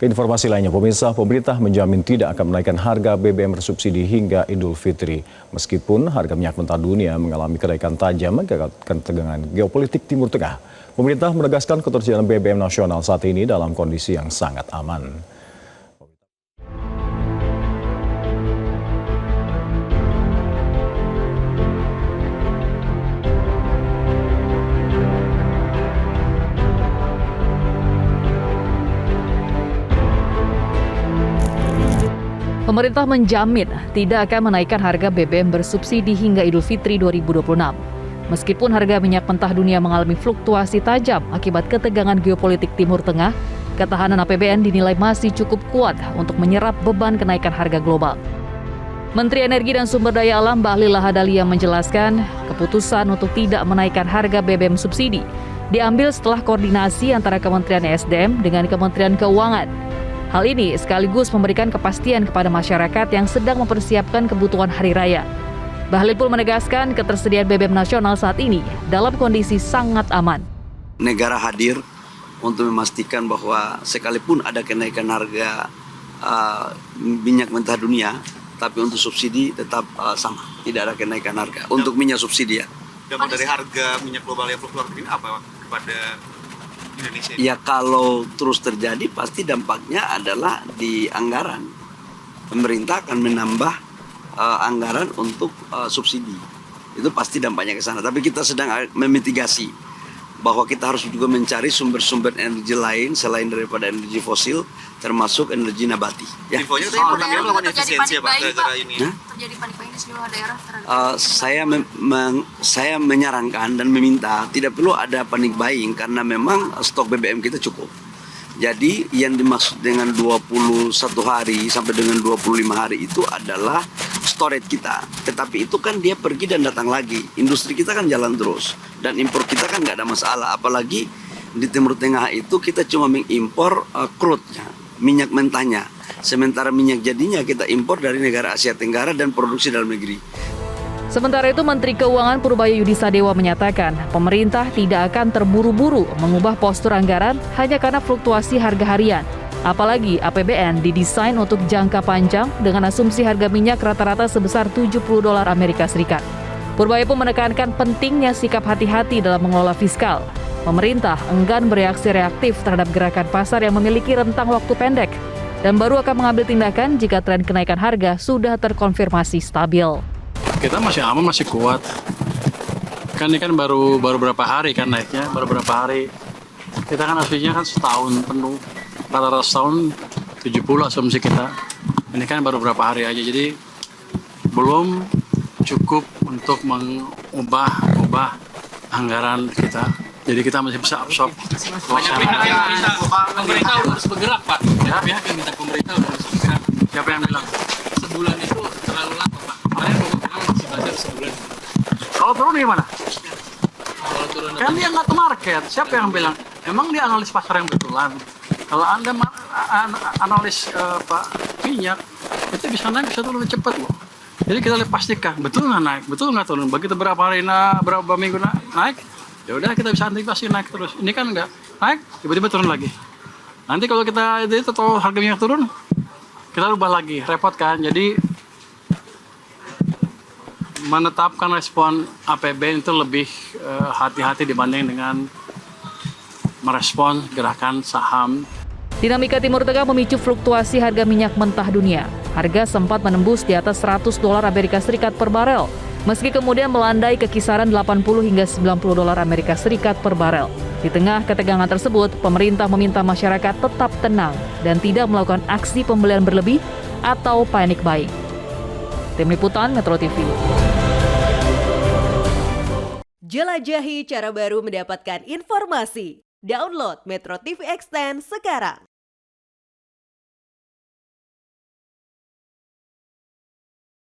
Ke informasi lainnya, pemerintah menjamin tidak akan menaikkan harga BBM bersubsidi hingga Idul Fitri. Meskipun harga minyak mentah dunia mengalami kenaikan tajam akibat ketegangan geopolitik Timur Tengah. Pemerintah menegaskan ketersediaan BBM nasional saat ini dalam kondisi yang sangat aman. Pemerintah menjamin tidak akan menaikkan harga BBM bersubsidi hingga Idul Fitri 2026. Meskipun harga minyak mentah dunia mengalami fluktuasi tajam akibat ketegangan geopolitik Timur Tengah, ketahanan APBN dinilai masih cukup kuat untuk menyerap beban kenaikan harga global. Menteri Energi dan Sumber Daya Alam Bahlil Lahadalia menjelaskan, keputusan untuk tidak menaikkan harga BBM subsidi diambil setelah koordinasi antara Kementerian ESDM dengan Kementerian Keuangan. Hal ini sekaligus memberikan kepastian kepada masyarakat yang sedang mempersiapkan kebutuhan hari raya. Bahlil pun menegaskan ketersediaan BBM nasional saat ini dalam kondisi sangat aman. Negara hadir untuk memastikan bahwa sekalipun ada kenaikan harga minyak mentah dunia, tapi untuk subsidi tetap sama, tidak ada kenaikan harga untuk minyak subsidi ya. Dampak dari harga minyak global yang fluktuatif ini apa kepada Indonesia? Ya kalau terus terjadi pasti dampaknya adalah di anggaran. Pemerintah akan menambah anggaran untuk subsidi. Itu pasti dampaknya ke sana. Tapi kita sedang memitigasi bahwa kita harus juga mencari sumber-sumber energi lain selain daripada energi fosil, termasuk energi nabati. Ya. Infonya tadi Pertamina melakukan efisiensi Pak gara-gara ini. Terjadi panik buying di sejumlah daerah. Saya menyarankan dan meminta tidak perlu ada panik buying karena memang stok BBM kita cukup. Jadi yang dimaksud dengan 21 hari sampai dengan 25 hari itu adalah storage kita. Tetapi itu kan dia pergi dan datang lagi. Industri kita kan jalan terus. Dan impor kita kan nggak ada masalah. Apalagi di Timur Tengah itu kita cuma mengimpor crude-nya, minyak mentahnya. Sementara minyak jadinya kita impor dari negara Asia Tenggara dan produksi dalam negeri. Sementara itu, Menteri Keuangan Purbaya Yudisadewa menyatakan pemerintah tidak akan terburu-buru mengubah postur anggaran hanya karena fluktuasi harga harian. Apalagi APBN didesain untuk jangka panjang dengan asumsi harga minyak rata-rata sebesar $70 Amerika Serikat. Purbaya pun menekankan pentingnya sikap hati-hati dalam mengelola fiskal. Pemerintah enggan bereaksi reaktif terhadap gerakan pasar yang memiliki rentang waktu pendek dan baru akan mengambil tindakan jika tren kenaikan harga sudah terkonfirmasi stabil. Kita masih aman, masih kuat. Kan ini kan baru berapa hari kan naiknya, baru berapa hari. Kita kan aslinya kan setahun penuh, rata-rata setahun 70 asumsi kita. Ini kan baru berapa hari aja, jadi belum cukup untuk mengubah anggaran kita. Jadi kita masih bisa absorb. Banyak pihak yang minta pemerintah harus bergerak Pak. Ya, pihak yang minta pemerintah harus bergerak. Siapa yang bilang? Sebulan itu terlalu lama Pak. Kemarin masih belajar sebulan. Kalau turun gimana? Kalau turun Kan dia nggak ke market. Siapa yang bilang? Emang dia analis pasar yang betulan. Kalau Anda analis minyak, itu bisa naik, bisa turun lebih cepat loh. Jadi kita lihat pastikan, betul nggak naik, betul nggak turun. Begitu berapa hari berapa minggu naik, ya udah kita bisa antisipasi naik terus. Ini kan nggak naik, tiba-tiba turun lagi. Nanti kalau kita itu tahu harga minyak turun, kita ubah lagi, repot kan. Jadi menetapkan respon APBN itu lebih hati-hati dibanding dengan merespon gerakan saham. Dinamika Timur Tengah memicu fluktuasi harga minyak mentah dunia. Harga sempat menembus di atas $100 Amerika Serikat per barel, meski kemudian melandai ke kisaran $80 hingga $90 Amerika Serikat per barel. Di tengah ketegangan tersebut, pemerintah meminta masyarakat tetap tenang dan tidak melakukan aksi pembelian berlebih atau panic buying. Tim Liputan Metro TV. Jelajahi cara baru mendapatkan informasi. Download Metro TV Extend sekarang.